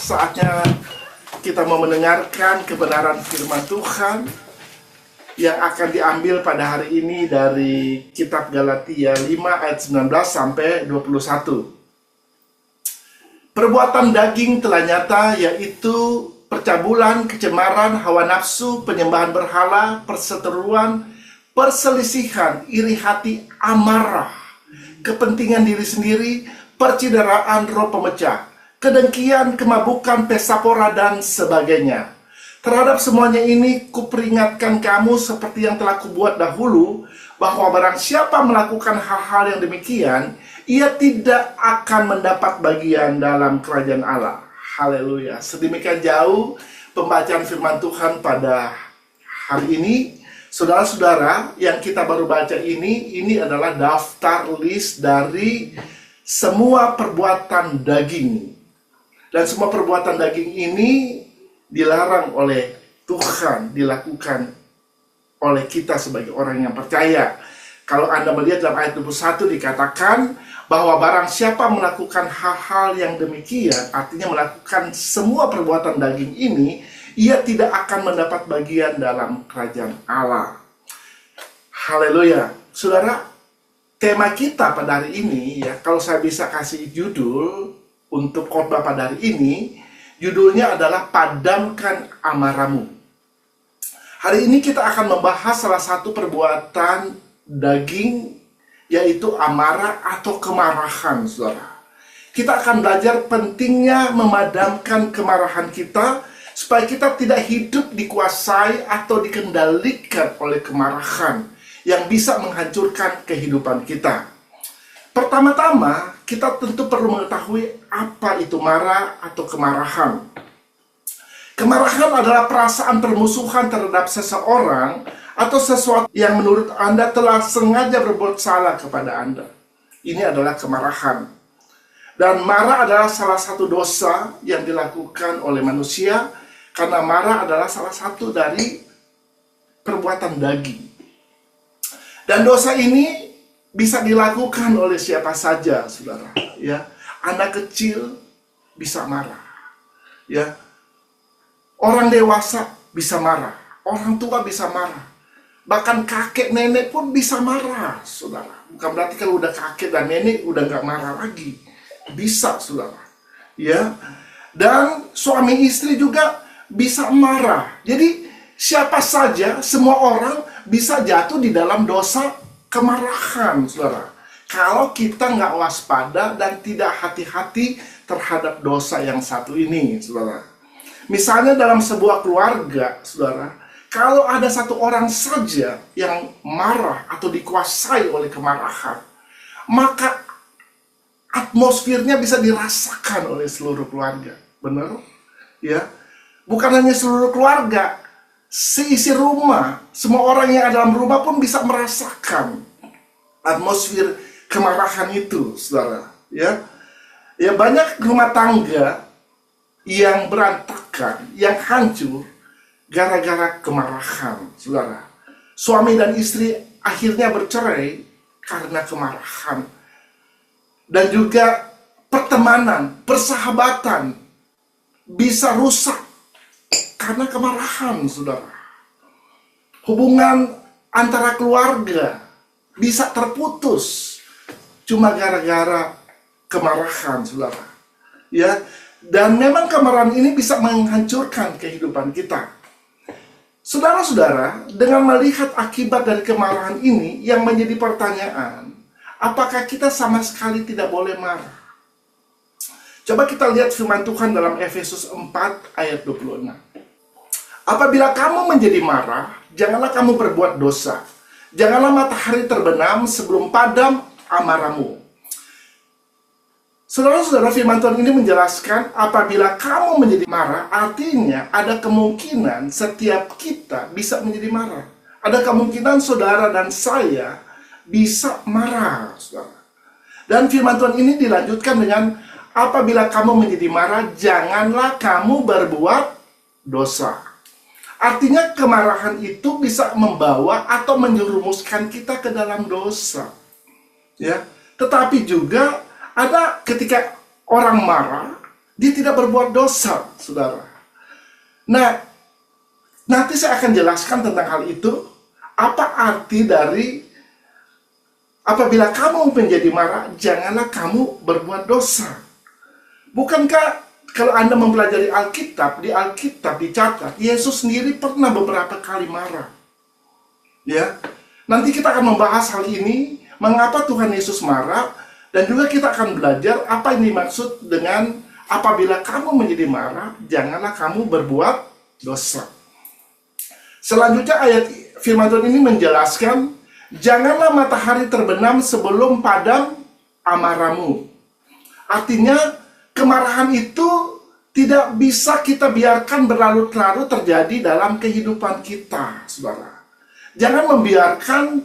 saatnya kita mau mendengarkan kebenaran firman Tuhan yang akan diambil pada hari ini dari kitab Galatia 5 ayat 19 sampai 21. Perbuatan daging telah nyata, yaitu percabulan, kecemaran, hawa nafsu, penyembahan berhala, perseteruan, perselisihan, iri hati, amarah, kepentingan diri sendiri, percideraan, roh pemecah, kedengkian, kemabukan, pesta pora, dan sebagainya. Terhadap semuanya ini kuperingatkan kamu seperti yang telah kubuat dahulu, bahwa barang siapa melakukan hal-hal yang demikian, ia tidak akan mendapat bagian dalam kerajaan Allah. Haleluya. Sedemikian jauh pembacaan firman Tuhan pada hari ini. Saudara-saudara, yang kita baru baca ini adalah daftar list dari semua perbuatan daging. Dan semua perbuatan daging ini dilarang oleh Tuhan dilakukan oleh kita sebagai orang yang percaya. Kalau Anda melihat dalam ayat 21 dikatakan bahwa barang siapa melakukan hal-hal yang demikian, artinya melakukan semua perbuatan daging ini, ia tidak akan mendapat bagian dalam kerajaan Allah. Haleluya. Saudara, tema kita pada hari ini, ya, kalau saya bisa kasih judul untuk khotbah pada hari ini, judulnya adalah Padamkan Amarahmu. Hari ini kita akan membahas salah satu perbuatan daging, yaitu amarah atau kemarahan, saudara. Kita akan belajar pentingnya memadamkan kemarahan kita, supaya kita tidak hidup dikuasai atau dikendalikan oleh kemarahan yang bisa menghancurkan kehidupan kita. Pertama-tama, kita tentu perlu mengetahui apa itu marah atau kemarahan. Kemarahan adalah perasaan permusuhan terhadap seseorang atau sesuatu yang menurut Anda telah sengaja berbuat salah kepada Anda. Ini adalah kemarahan. Dan marah adalah salah satu dosa yang dilakukan oleh manusia, karena marah adalah salah satu dari perbuatan daging. Dan dosa ini bisa dilakukan oleh siapa saja, saudara. Ya, anak kecil bisa marah. Ya, orang dewasa bisa marah. Orang tua bisa marah. Bahkan kakek nenek pun bisa marah, saudara. Bukan berarti kalau udah kakek dan nenek udah nggak marah lagi. Bisa, saudara. Ya, dan suami istri juga bisa marah. Jadi siapa saja, semua orang bisa jatuh di dalam dosa kemarahan, saudara. Kalau kita nggak waspada dan tidak hati-hati terhadap dosa yang satu ini, saudara. Misalnya dalam sebuah keluarga, saudara, kalau ada satu orang saja yang marah atau dikuasai oleh kemarahan, maka atmosfernya bisa dirasakan oleh seluruh keluarga. Benar? Ya. Bukan hanya seluruh keluarga, seisi rumah, semua orang yang ada dalam rumah pun bisa merasakan atmosfer kemarahan itu, saudara. Ya, ya, banyak rumah tangga yang berantakan, yang hancur gara-gara kemarahan, saudara. Suami dan istri akhirnya bercerai karena kemarahan. Dan juga pertemanan, persahabatan bisa rusak karena kemarahan, saudara. Hubungan antara keluarga bisa terputus cuma gara-gara kemarahan, saudara. Ya, dan memang kemarahan ini bisa menghancurkan kehidupan kita. Saudara-saudara, dengan melihat akibat dari kemarahan ini, yang menjadi pertanyaan, apakah kita sama sekali tidak boleh marah? Coba kita lihat firman Tuhan dalam Efesus 4 ayat 26. Apabila kamu menjadi marah, janganlah kamu berbuat dosa. Janganlah matahari terbenam sebelum padam amarahmu. Saudara-saudara, firman Tuhan ini menjelaskan apabila kamu menjadi marah, artinya ada kemungkinan setiap kita bisa menjadi marah. Ada kemungkinan saudara dan saya bisa marah, saudara. Dan firman Tuhan ini dilanjutkan dengan apabila kamu menjadi marah, janganlah kamu berbuat dosa. Artinya kemarahan itu bisa membawa atau menjerumuskan kita ke dalam dosa. Ya, tetapi juga ada ketika orang marah, Dia tidak berbuat dosa, saudara. Nah, nanti saya akan jelaskan tentang hal itu. Apa arti dari apabila kamu menjadi marah, janganlah kamu berbuat dosa. Bukankah kalau Anda mempelajari Alkitab, di Alkitab dicatat, Yesus sendiri pernah beberapa kali marah. Ya, nanti kita akan membahas hal ini, mengapa Tuhan Yesus marah, dan juga kita akan belajar apa yang dimaksud dengan apabila kamu menjadi marah, janganlah kamu berbuat dosa. Selanjutnya ayat firman Tuhan ini menjelaskan, janganlah matahari terbenam sebelum padam amarahmu. Artinya, kemarahan itu tidak bisa kita biarkan berlarut-larut terjadi dalam kehidupan kita, saudara. Jangan membiarkan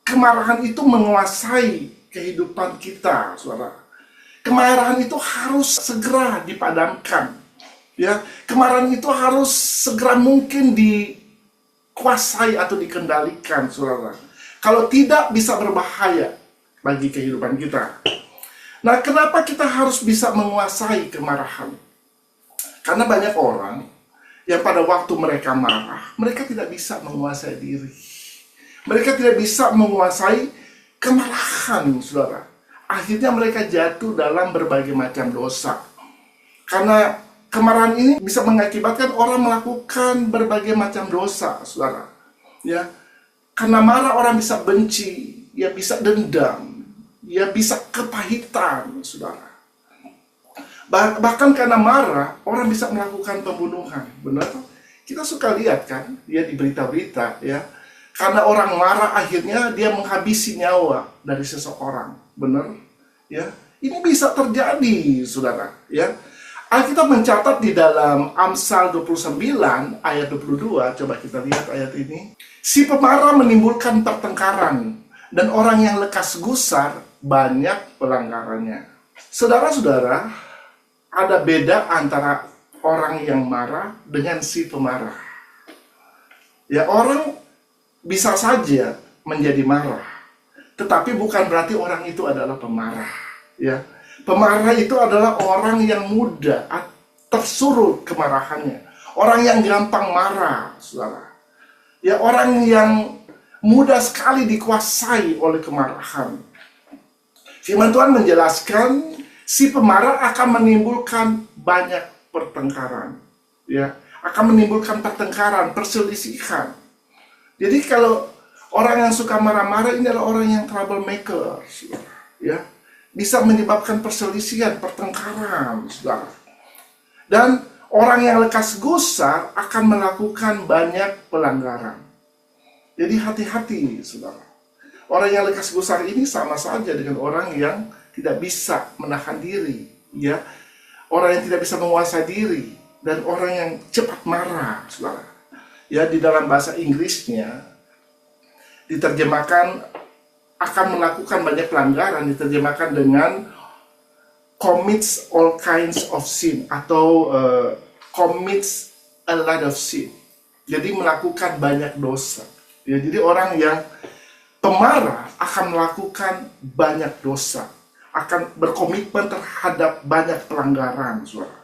kemarahan itu menguasai kehidupan kita, saudara. Kemarahan itu harus segera dipadamkan. Ya, kemarahan itu harus segera mungkin dikuasai atau dikendalikan, saudara. Kalau tidak, bisa berbahaya bagi kehidupan kita. Nah, kenapa kita harus bisa menguasai kemarahan? Karena banyak orang yang pada waktu mereka marah, mereka tidak bisa menguasai diri. Mereka tidak bisa menguasai kemarahan, saudara. Akhirnya mereka jatuh dalam berbagai macam dosa. Karena kemarahan ini bisa mengakibatkan orang melakukan berbagai macam dosa, saudara. Ya, karena marah orang bisa benci, ya bisa dendam, ya bisa kepahitan, saudara. Bahkan karena marah, orang bisa melakukan pembunuhan. Benar? Kita suka lihat kan, ya di berita-berita, ya. Karena orang marah akhirnya dia menghabisi nyawa dari seseorang. Benar? Ya. Ini bisa terjadi, saudara. Ya. Alkitab mencatat di dalam Amsal 29 ayat 22, coba kita lihat ayat ini. Si pemarah menimbulkan pertengkaran, dan orang yang lekas gusar banyak pelanggarannya. Saudara-saudara, ada beda antara orang yang marah dengan si pemarah. Ya, orang bisa saja menjadi marah, tetapi bukan berarti orang itu adalah pemarah. Ya, pemarah itu adalah orang yang mudah tersulut kemarahannya, orang yang gampang marah, saudara. Ya, orang yang mudah sekali dikuasai oleh kemarahan. Firman Tuhan menjelaskan si pemarah akan menimbulkan banyak pertengkaran, ya, akan menimbulkan pertengkaran, perselisihan. Jadi kalau orang yang suka marah-marah ini adalah orang yang troublemaker, ya, bisa menyebabkan perselisihan, pertengkaran, saudara. Dan orang yang lekas gusar akan melakukan banyak pelanggaran. Jadi hati-hati, saudara. Orang yang lekas gusar ini sama saja dengan orang yang tidak bisa menahan diri, ya. Orang yang tidak bisa menguasai diri dan orang yang cepat marah, saudara. Ya, di dalam bahasa Inggrisnya diterjemahkan akan melakukan banyak pelanggaran, diterjemahkan dengan commits all kinds of sin atau commits a lot of sin. Jadi melakukan banyak dosa. Ya, jadi orang yang pemarah akan melakukan banyak dosa, akan berkomitmen terhadap banyak pelanggaran, saudara.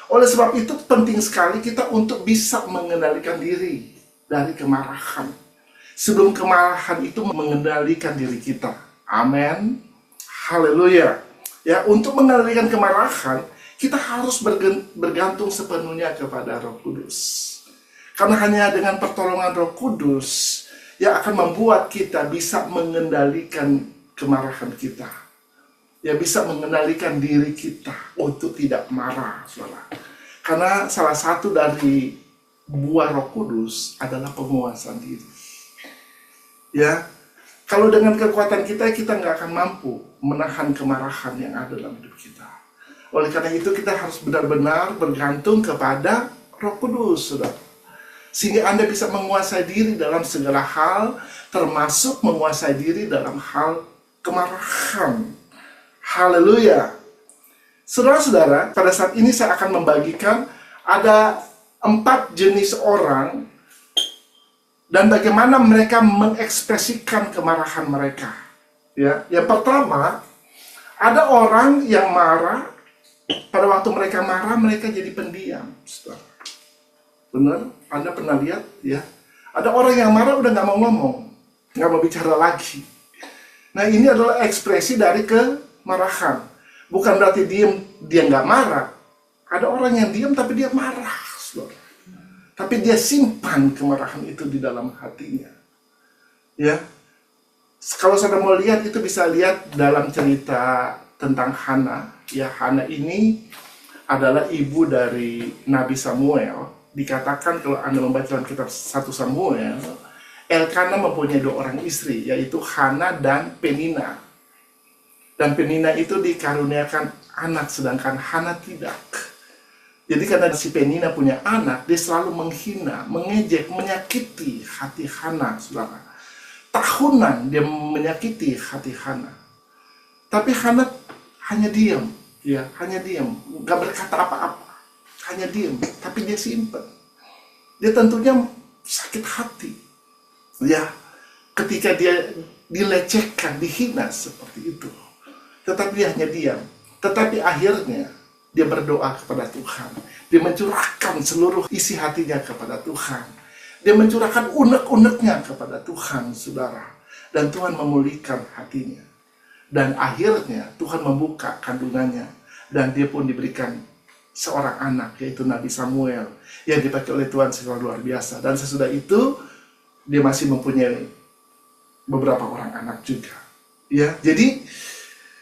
Oleh sebab itu penting sekali kita untuk bisa mengendalikan diri dari kemarahan. Sebelum kemarahan itu mengendalikan diri kita. Amin. Haleluya. Ya, untuk mengendalikan kemarahan, kita harus bergantung sepenuhnya kepada Roh Kudus. Karena hanya dengan pertolongan Roh Kudus yang akan membuat kita bisa mengendalikan kemarahan kita. Ya, bisa mengendalikan diri kita untuk tidak marah, saudara. Karena salah satu dari buah Roh Kudus adalah penguasaan diri. Ya, kalau dengan kekuatan kita nggak akan mampu menahan kemarahan yang ada dalam hidup kita. Oleh karena itu kita harus benar-benar bergantung kepada Roh Kudus, saudara. Sehingga Anda bisa menguasai diri dalam segala hal, termasuk menguasai diri dalam hal kemarahan. Haleluya. Saudara-saudara, pada saat ini saya akan membagikan ada 4 jenis orang dan bagaimana mereka mengekspresikan kemarahan mereka. Ya, yang pertama, ada orang yang marah Pada waktu mereka marah, mereka jadi pendiam. Saudara. Benar? Anda pernah lihat ya? Ada orang yang marah udah nggak mau ngomong, nggak mau bicara lagi. Nah, ini adalah ekspresi dari kemarahan. Bukan berarti dia nggak marah. Ada orang yang diam tapi dia marah, saudara. Tapi dia simpan kemarahan itu di dalam hatinya. Ya, kalau saudara mau lihat, itu bisa lihat dalam cerita tentang Hana. Ya, Hana ini adalah ibu dari Nabi Samuel. Dikatakan kalau Anda membaca dalam kitab 1 Samuel, Elkana mempunyai 2 orang istri, yaitu Hana dan Penina. Dan Penina itu dikaruniakan anak, sedangkan Hana tidak. Jadi karena si Penina punya anak, dia selalu menghina, mengejek, menyakiti hati Hana, saudara. Tahunan dia menyakiti hati Hana. Tapi Hana hanya diam, ya, hanya diam, gak berkata apa-apa. Hanya diam, tapi dia simpan. Dia tentunya sakit hati. Ya, ketika dia dilecehkan, dihina seperti itu. Tetapi dia hanya diam. Tetapi akhirnya dia berdoa kepada Tuhan. Dia mencurahkan seluruh isi hatinya kepada Tuhan. Dia mencurahkan unek-uneknya kepada Tuhan, saudara. Dan Tuhan memulihkan hatinya. Dan akhirnya Tuhan membuka kandungannya. Dan dia pun diberikan seorang anak, yaitu Nabi Samuel, yang dipakai oleh Tuhan secara luar biasa. Dan sesudah itu dia masih mempunyai beberapa orang anak juga. Ya, jadi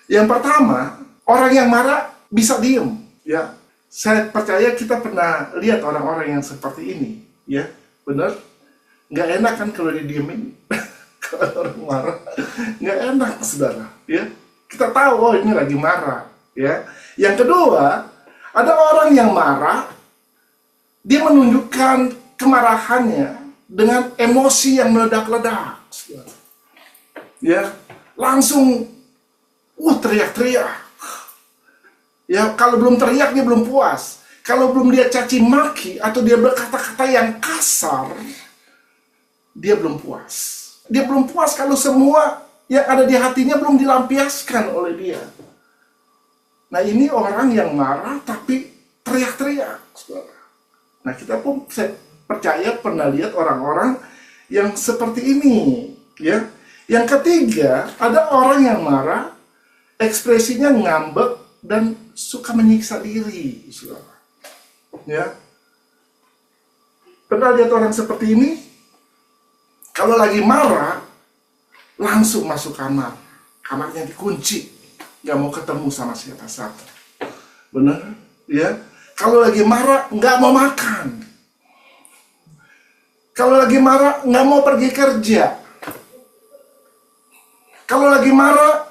yang pertama, orang yang marah bisa diem. Ya, saya percaya kita pernah lihat orang-orang yang seperti ini. Ya, benar? Nggak enak kan kalau didiemin. Kalau orang marah, nggak enak, saudara. Ya, kita tahu, oh ini lagi marah. Ya, yang kedua, ada orang yang marah, dia menunjukkan kemarahannya dengan emosi yang meledak-ledak. Ya, langsung teriak-teriak. Ya, kalau belum teriak dia belum puas. Kalau belum dia caci maki atau dia berkata-kata yang kasar, dia belum puas. Dia belum puas kalau semua yang ada di hatinya belum dilampiaskan oleh dia. Nah, ini orang yang marah tapi teriak-teriak. Nah, kita pun saya percaya pernah lihat orang-orang yang seperti ini. Ya. Yang ketiga, ada orang yang marah, ekspresinya ngambek dan suka menyiksa diri. Ya. Pernah lihat orang seperti ini? Kalau lagi marah, langsung masuk kamar. Kamarnya dikunci. Nggak mau ketemu sama siapa-siapa. Benar? Ya. Kalau lagi marah, nggak mau makan. Kalau lagi marah, nggak mau pergi kerja. Kalau lagi marah,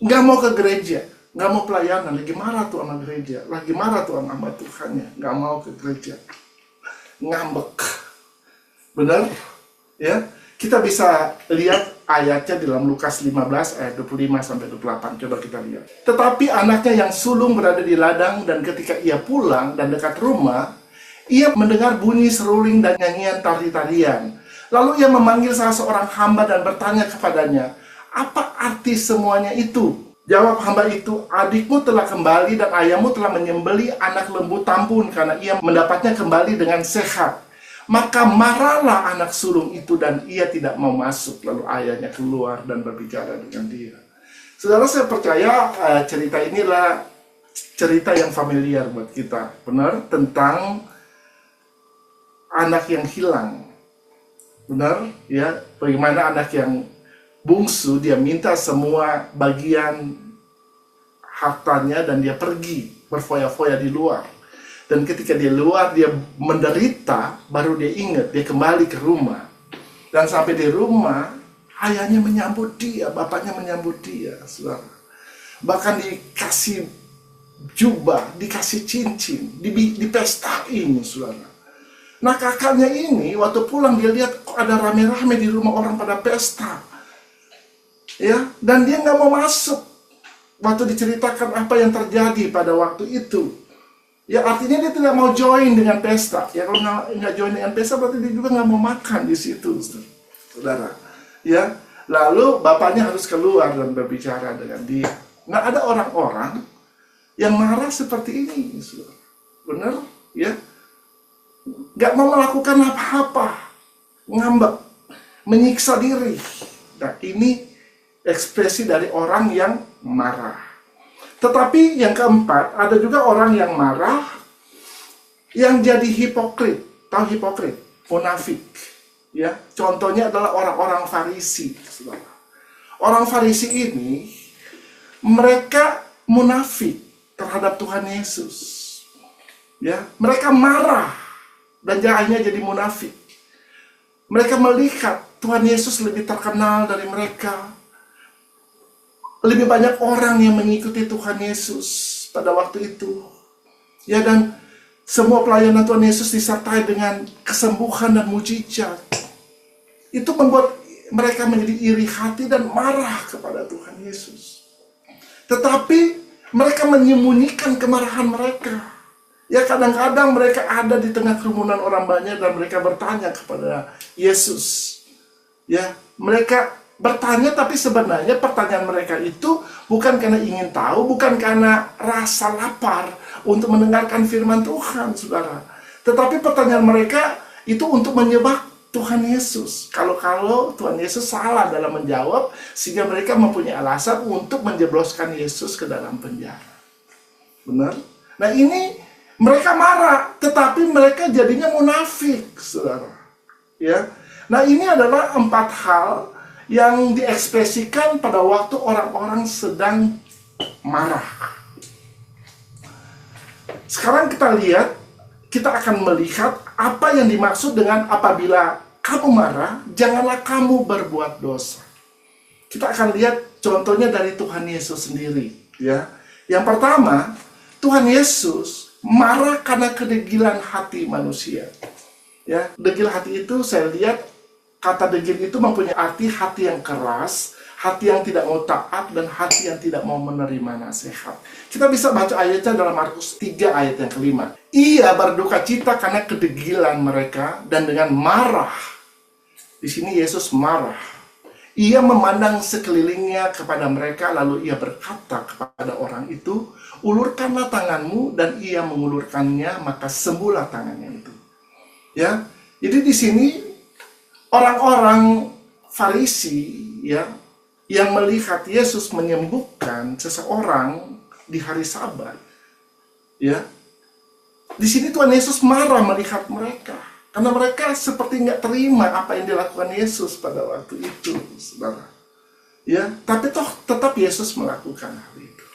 nggak mau ke gereja. Nggak mau pelayanan. Lagi marah tuh sama gereja. Lagi marah tuh sama Tuhannya. Nggak mau ke gereja. Ngambek. Benar? Ya. Kita bisa lihat ayatnya dalam Lukas 15 ayat 25-28. Coba kita lihat. Tetapi anaknya yang sulung berada di ladang, dan ketika ia pulang dan dekat rumah, ia mendengar bunyi seruling dan nyanyian tari-tarian. Lalu ia memanggil salah seorang hamba dan bertanya kepadanya, "Apa arti semuanya itu?" Jawab hamba itu, "Adikmu telah kembali dan ayahmu telah menyembeli anak lembu tambun karena ia mendapatnya kembali dengan sehat. Maka marahlah anak sulung itu dan ia tidak mau masuk." Lalu ayahnya keluar dan berbicara dengan dia. Saudara, saya percaya cerita inilah cerita yang familiar buat kita. Benar? Tentang anak yang hilang. Benar? Ya, bagaimana anak yang bungsu, dia minta semua bagian hartanya dan dia pergi berfoya-foya di luar. Dan ketika dia luar, dia menderita, baru dia ingat, dia kembali ke rumah. Dan sampai di rumah, ayahnya menyambut dia, bapaknya menyambut dia, saudara. Bahkan dikasih jubah, dikasih cincin, dipestain, saudara. Nah, kakaknya ini, waktu pulang dia lihat kok ada rame-rame di rumah orang pada pesta. Ya, dan dia nggak mau masuk. Waktu diceritakan apa yang terjadi pada waktu itu. Ya, artinya dia tidak mau join dengan pesta. Ya, kalau nggak join dengan pesta, berarti dia juga nggak mau makan di situ, saudara. Ya, lalu bapaknya harus keluar dan berbicara dengan dia. Nah, ada orang-orang yang marah seperti ini, saudara. Benar, ya? Gak mau melakukan apa-apa, ngambek, menyiksa diri. Nah, ini ekspresi dari orang yang marah. Tetapi yang keempat, ada juga orang yang marah yang jadi hipokrit. Tahu hipokrit? Munafik. Ya, contohnya adalah orang-orang Farisi, saudara. Orang Farisi ini mereka munafik terhadap Tuhan Yesus. Ya, mereka marah dan akhirnya jadi munafik. Mereka melihat Tuhan Yesus lebih terkenal dari mereka. Lebih banyak orang yang mengikuti Tuhan Yesus pada waktu itu. Ya, dan semua pelayanan Tuhan Yesus disertai dengan kesembuhan dan mujizat. Itu membuat mereka menjadi iri hati dan marah kepada Tuhan Yesus. Tetapi mereka menyembunyikan kemarahan mereka. Ya, kadang-kadang mereka ada di tengah kerumunan orang banyak dan mereka bertanya kepada Yesus. Ya, mereka bertanya, tapi sebenarnya pertanyaan mereka itu bukan karena ingin tahu, bukan karena rasa lapar untuk mendengarkan firman Tuhan, saudara. Tetapi pertanyaan mereka itu untuk menyembah Tuhan Yesus. Kalau Tuhan Yesus salah dalam menjawab, sehingga mereka mempunyai alasan untuk menjebloskan Yesus ke dalam penjara. Benar? Nah, ini mereka marah, tetapi mereka jadinya munafik, saudara. Ya, nah ini adalah 4 hal yang diekspresikan pada waktu orang-orang sedang marah. Sekarang kita lihat, kita akan melihat apa yang dimaksud dengan apabila kamu marah, janganlah kamu berbuat dosa. Kita akan lihat contohnya dari Tuhan Yesus sendiri. Ya, yang pertama, Tuhan Yesus marah karena kedegilan hati manusia. Ya, degil hati itu saya lihat kata degil itu mempunyai arti hati yang keras, hati yang tidak mau taat, dan hati yang tidak mau menerima nasihat. Kita bisa baca ayatnya dalam Markus 3 ayat yang kelima. Ia berduka cita karena kedegilan mereka dan dengan marah. Di sini Yesus marah. Ia memandang sekelilingnya kepada mereka, lalu ia berkata kepada orang itu, ulurkanlah tanganmu, dan ia mengulurkannya, maka sembuhlah tangannya itu. Ya, jadi di sini orang-orang Farisi, ya, yang melihat Yesus menyembuhkan seseorang di hari Sabat, ya, di sini Tuhan Yesus marah melihat mereka. Karena mereka seperti nggak terima apa yang dilakukan Yesus pada waktu itu, saudara. Ya, tapi toh tetap Yesus melakukan hal itu.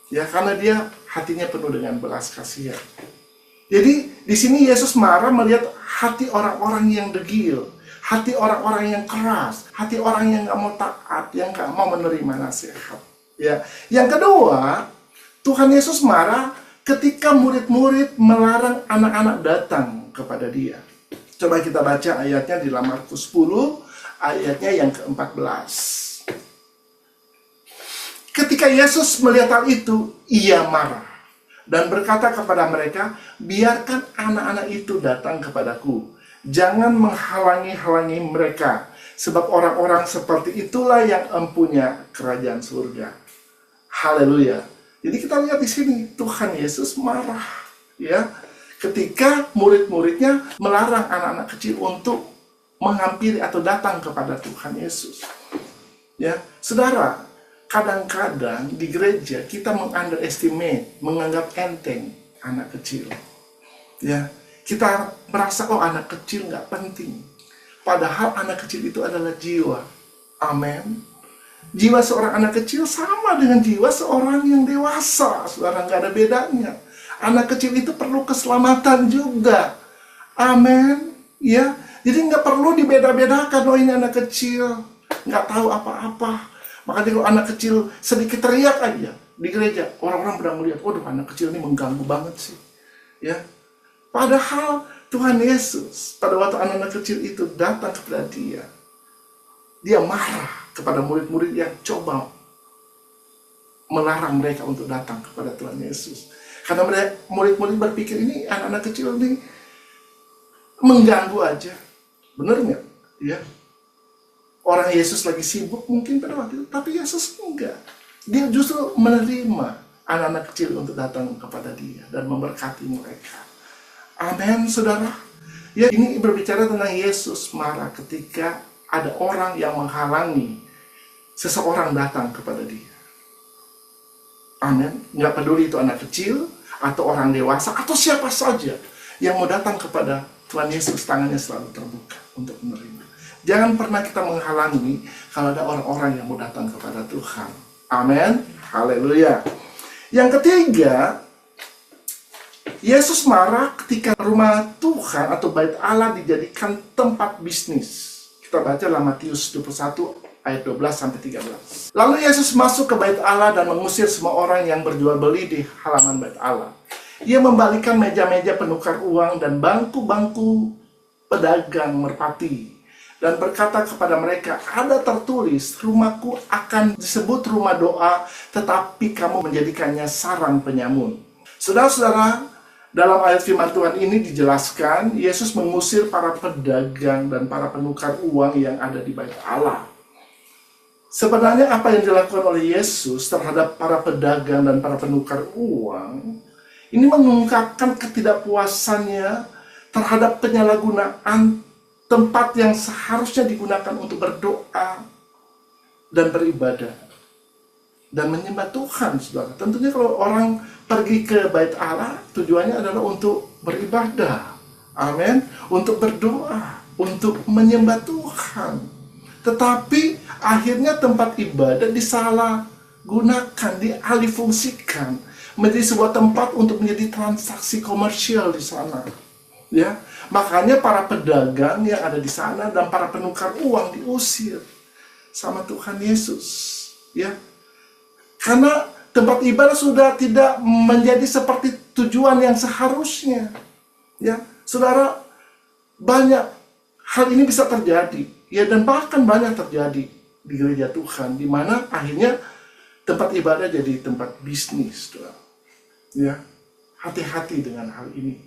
Ya, karena dia hatinya penuh dengan belas kasihan. Jadi di sini Yesus marah melihat hati orang-orang yang degil, hati orang-orang yang keras, hati orang yang nggak mau taat, yang nggak mau menerima nasihat. Ya, yang kedua, Tuhan Yesus marah ketika murid-murid melarang anak-anak datang kepada dia. Coba kita baca ayatnya di dalam Markus 10, ayatnya yang ke-14. Ketika Yesus melihat hal itu, ia marah dan berkata kepada mereka, biarkan anak-anak itu datang kepadaku. Jangan menghalangi-halangi mereka, sebab orang-orang seperti itulah yang empunya kerajaan surga. Haleluya. Jadi kita lihat di sini, Tuhan Yesus marah, ya, ketika murid-muridnya melarang anak-anak kecil untuk menghampiri atau datang kepada Tuhan Yesus. Ya, saudara, kadang-kadang di gereja kita mengunderestimate, menganggap enteng anak kecil. Ya, kita merasa oh anak kecil nggak penting. Padahal anak kecil itu adalah jiwa. Amin. Jiwa seorang anak kecil sama dengan jiwa seorang yang dewasa. Saudara, nggak ada bedanya. Anak kecil itu perlu keselamatan juga. Amin. Ya, jadi nggak perlu dibeda-bedakan. Oh ini anak kecil, nggak tahu apa-apa. Makanya kalau anak kecil sedikit teriak aja di gereja, orang-orang pada melihat, waduh anak kecil ini mengganggu banget sih. Ya, padahal Tuhan Yesus pada waktu anak-anak kecil itu datang kepada dia marah kepada murid-murid yang coba melarang mereka untuk datang kepada Tuhan Yesus. Karena mereka, murid-murid berpikir ini anak-anak kecil ini mengganggu aja. Benar nggak? Ya. Orang Yesus lagi sibuk mungkin pada waktu itu, tapi Yesus enggak. Dia justru menerima anak-anak kecil untuk datang kepada dia dan memberkati mereka. Amin, saudara. Ya, ini berbicara tentang Yesus marah ketika ada orang yang menghalangi seseorang datang kepada dia. Amin. Nggak peduli itu anak kecil, atau orang dewasa, atau siapa saja yang mau datang kepada Tuhan Yesus, tangannya selalu terbuka untuk menerima. Jangan pernah kita menghalangi kalau ada orang-orang yang mau datang kepada Tuhan. Amin. Haleluya. Yang ketiga, Yesus marah ketika rumah Tuhan atau bait Allah dijadikan tempat bisnis. Kita baca dalam Matius 21 ayat 12-13. Lalu Yesus masuk ke bait Allah dan mengusir semua orang yang berjual beli di halaman bait Allah. Ia membalikan meja-meja penukar uang dan bangku-bangku pedagang merpati, dan berkata kepada mereka, ada tertulis, rumahku akan disebut rumah doa, tetapi kamu menjadikannya sarang penyamun. Saudara-saudara, dalam ayat firman Tuhan ini dijelaskan, Yesus mengusir para pedagang dan para penukar uang yang ada di bait Allah. Sebenarnya apa yang dilakukan oleh Yesus terhadap para pedagang dan para penukar uang, ini mengungkapkan ketidakpuasannya terhadap penyalahgunaan tempat yang seharusnya digunakan untuk berdoa dan beribadah dan menyembah Tuhan, saudara. Tentunya kalau orang pergi ke bait Allah, tujuannya adalah untuk beribadah, amin, untuk berdoa, untuk menyembah Tuhan. Tetapi akhirnya tempat ibadah disalahgunakan, dialihfungsikan menjadi sebuah tempat untuk menjadi transaksi komersial di sana. Ya, makanya para pedagang yang ada di sana dan para penukar uang diusir sama Tuhan Yesus. Ya, karena tempat ibadah sudah tidak menjadi seperti tujuan yang seharusnya. Ya, saudara, banyak hal ini bisa terjadi. Ya, dan bahkan banyak terjadi di gereja Tuhan, di mana akhirnya tempat ibadah jadi tempat bisnis, saudara. Ya, hati-hati dengan hal ini.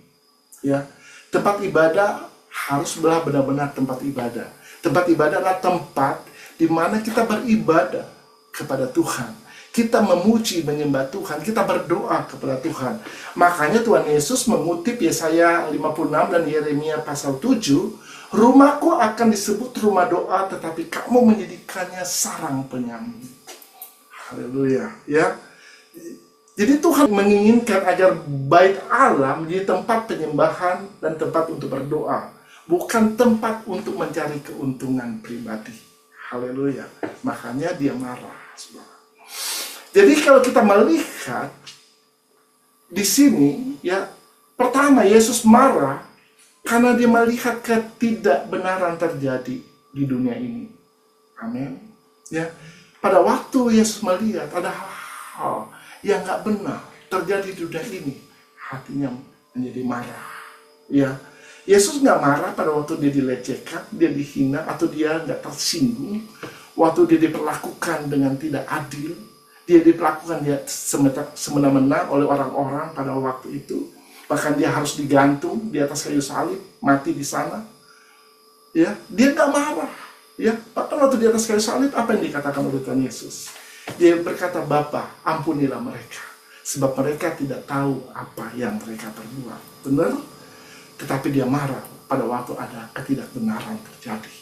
Ya, tempat ibadah harus benar-benar tempat ibadah. Tempat ibadah adalah tempat di mana kita beribadah kepada Tuhan. Kita memuji, menyembah Tuhan, kita berdoa kepada Tuhan. Makanya Tuhan Yesus mengutip Yesaya 56 dan Yeremia pasal 7, rumahku akan disebut rumah doa, tetapi kamu menjadikannya sarang penyamun. Haleluya, ya. Jadi Tuhan menginginkan agar bait Allah menjadi tempat penyembahan dan tempat untuk berdoa, bukan tempat untuk mencari keuntungan pribadi. Haleluya. Makanya dia marah, saudara. Jadi kalau kita melihat di sini, ya, pertama Yesus marah karena dia melihat ketidakbenaran terjadi di dunia ini. Amin. Ya, pada waktu Yesus melihat ada hal yang nggak benar terjadi di dunia ini, hatinya menjadi marah. Ya, Yesus nggak marah pada waktu dia dilecehkan, dia dihina, atau dia nggak tersinggung waktu dia diperlakukan dengan tidak adil, dia diperlakukan dia semena-mena oleh orang-orang pada waktu itu. Bahkan dia harus digantung di atas kayu salib, mati di sana. Ya, dia nggak marah. Ya, bahkan waktu di atas kayu salib, apa yang dikatakan oleh Tuhan Yesus? Dia berkata, Bapa, ampunilah mereka, sebab mereka tidak tahu apa yang mereka perbuat. Benar? Tetapi dia marah pada waktu ada ketidakbenaran terjadi.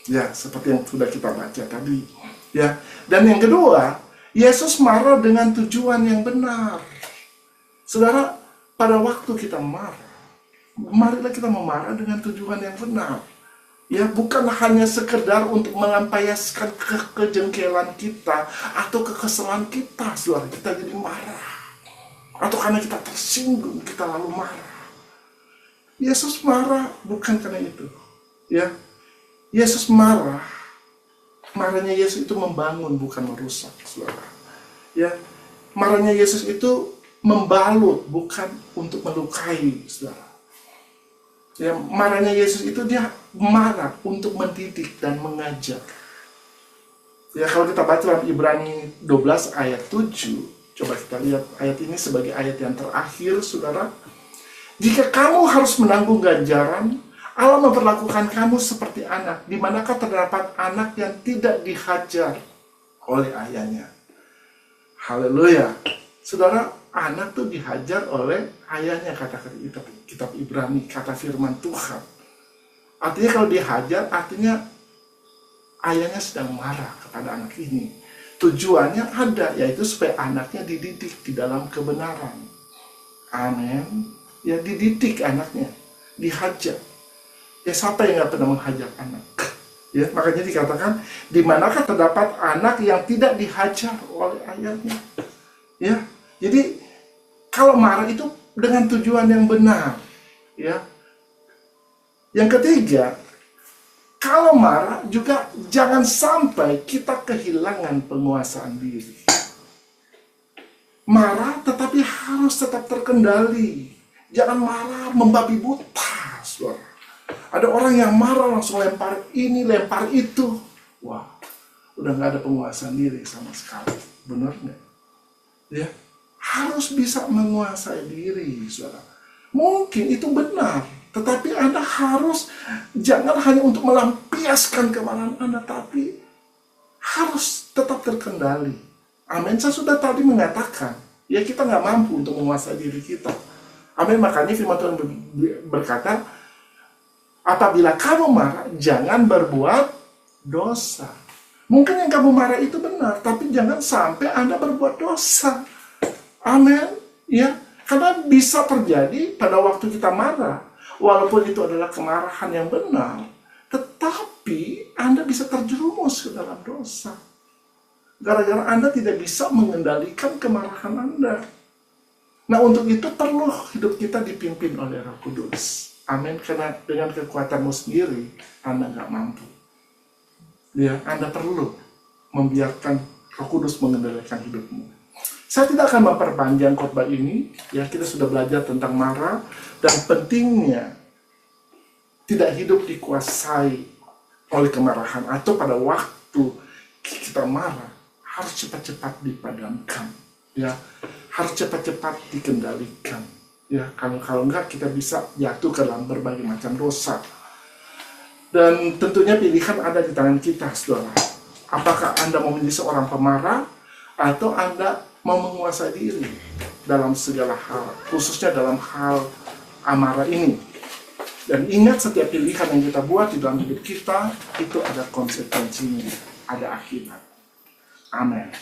Ya, seperti yang sudah kita baca tadi. Ya, dan yang kedua, Yesus marah dengan tujuan yang benar. Saudara, pada waktu kita marah, marilah kita memarah dengan tujuan yang benar. Ya, bukan hanya sekedar untuk melampiaskan kejengkelan kita atau kekesalan kita, saudara, kita jadi marah. Atau karena kita tersinggung, kita lalu marah. Yesus marah bukan karena itu. Ya, Yesus marah. Marahnya Yesus itu membangun, bukan merusak, saudara. Ya, marahnya Yesus itu membalut, bukan untuk melukai, saudara. Ya, marahnya Yesus itu dia marah untuk mendidik dan mengajar. Ya, kalau kita baca dalam Ibrani 12 ayat 7, coba kita lihat ayat ini sebagai ayat yang terakhir, saudara. Jika kamu harus menanggung ganjaran, Allah memperlakukan kamu seperti anak. Di manakah terdapat anak yang tidak dihajar oleh ayahnya? Haleluya. Saudara, anak tuh dihajar oleh ayahnya, kata kitab Ibrani, kata firman Tuhan. Artinya kalau dihajar, artinya ayahnya sedang marah kepada anak ini. Tujuannya ada, yaitu supaya anaknya dididik di dalam kebenaran. Amin. Ya, dididik anaknya, dihajar. Ya, siapa yang nggak pernah menghajar anak? Ya, makanya dikatakan, di manakah terdapat anak yang tidak dihajar oleh ayahnya? Ya, jadi kalau marah itu dengan tujuan yang benar. Ya. Yang ketiga, kalau marah juga jangan sampai kita kehilangan penguasaan diri. Marah tetapi harus tetap terkendali. Jangan marah membabi buta, saudara. Ada orang yang marah langsung lempar ini, lempar itu. Wah, udah nggak ada penguasaan diri sama sekali. Benar nggak? Ya, harus bisa menguasai diri, saudara. Mungkin itu benar, tetapi Anda harus jangan hanya untuk melampiaskan kemarahan Anda, tapi harus tetap terkendali. Amin. Saya sudah tadi mengatakan, ya kita nggak mampu untuk menguasai diri kita. Amin. Makanya firman Tuhan berkata, apabila kamu marah, jangan berbuat dosa. Mungkin yang kamu marah itu benar, tapi jangan sampai Anda berbuat dosa. Amin. Ya, karena bisa terjadi pada waktu kita marah, walaupun itu adalah kemarahan yang benar, tetapi Anda bisa terjerumus ke dalam dosa. Gara-gara Anda tidak bisa mengendalikan kemarahan Anda. Nah, untuk itu perlu hidup kita dipimpin oleh Roh Kudus. Amin. Karena dengan kekuatanmu sendiri, Anda nggak mampu. Ya, Anda perlu membiarkan Roh Kudus mengendalikan hidupmu. Saya tidak akan memperpanjang khotbah ini. Ya, kita sudah belajar tentang marah dan pentingnya tidak hidup dikuasai oleh kemarahan, atau pada waktu kita marah harus cepat-cepat dipadamkan. Ya, harus cepat-cepat dikendalikan. Ya, kalau enggak kita bisa jatuh ke dalam berbagai macam dosa. Dan tentunya pilihan ada di tangan kita, saudara. Apakah Anda mau menjadi seorang pemarah atau Anda mau menguasai diri dalam segala hal, khususnya dalam hal amarah ini. Dan ingat, setiap pilihan yang kita buat di dalam hidup kita, itu ada konsekuensinya, ada akibat. Amin.